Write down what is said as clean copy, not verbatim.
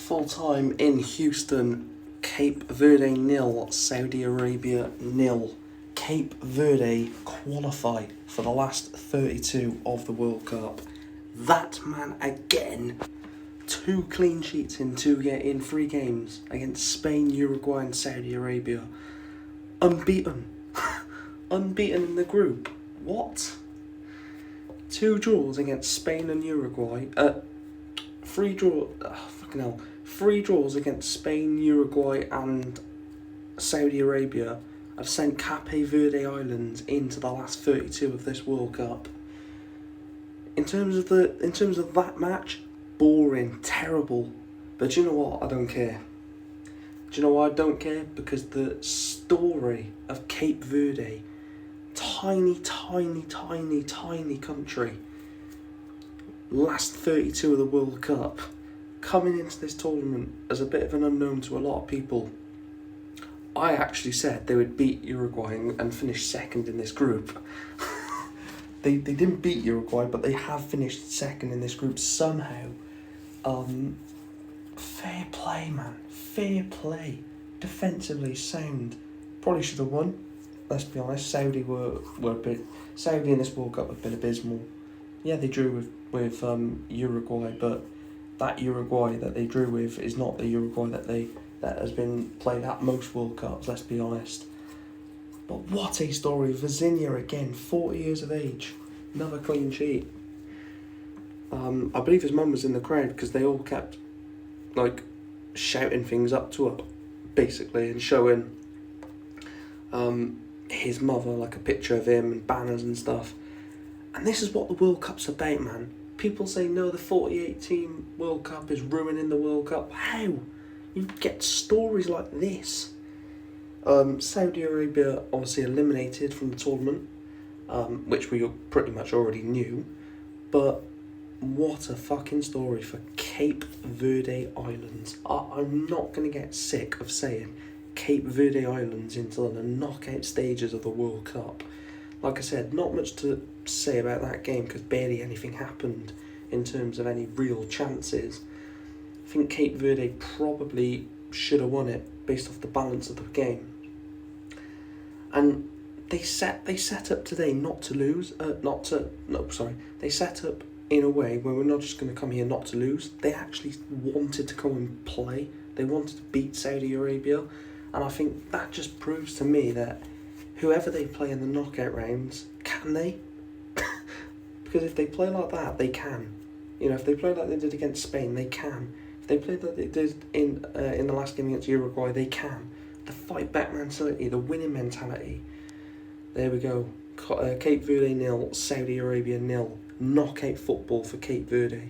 Full time in Houston, Cape Verde 0, Saudi Arabia 0. Cape Verde qualify for the last 32 of the World Cup. That man again, 2 clean sheets in 3 games against Spain, Uruguay and Saudi Arabia. Unbeaten. Unbeaten in the group. What? 2 draws against Spain and Uruguay. 3 draws against Spain, Uruguay and Saudi Arabia have sent Cape Verde Islands into the last 32 of this World Cup. In terms of that match, boring, terrible. But do you know what? I don't care. Do you know why I don't care? Because the story of Cape Verde, tiny country, last 32 of the World Cup, coming into this tournament as a bit of an unknown to a lot of people. I actually said they would beat Uruguay and finish second in this group. They didn't beat Uruguay, but they have finished second in this group somehow. Fair play, man. Fair play. Defensively sound. Probably should have won. Let's be honest. Saudi in this World Cup have been abysmal. Yeah, they drew with Uruguay, but that Uruguay that they drew with is not the Uruguay that has been played at most World Cups, let's be honest. But what a story. Vizinha again, 40 years of age. Another clean sheet. I believe his mum was in the crowd because they all kept shouting things up to her, basically, and showing his mother, like a picture of him and banners and stuff. And this is what the World Cup's about, man. People say, no, the 48-team World Cup is ruining the World Cup. How? You get stories like this. Saudi Arabia obviously eliminated from the tournament, which we pretty much already knew. But what a fucking story for Cape Verde Islands. I'm not going to get sick of saying Cape Verde Islands into the knockout stages of the World Cup. Like I said, not much to say about that game because barely anything happened in terms of any real chances. I think Cape Verde probably should have won it based off the balance of the game. And they set up today not to lose. They set up in a way where we're not just going to come here not to lose. They actually wanted to come and play. They wanted to beat Saudi Arabia. And I think that just proves to me that whoever they play in the knockout rounds, can they? Because if they play like that, they can. You know, if they play like they did against Spain, they can. If they play like they did in the last game against Uruguay, they can. The fight back mentality, the winning mentality. There we go. Cape Verde 0, Saudi Arabia 0. Knockout football for Cape Verde.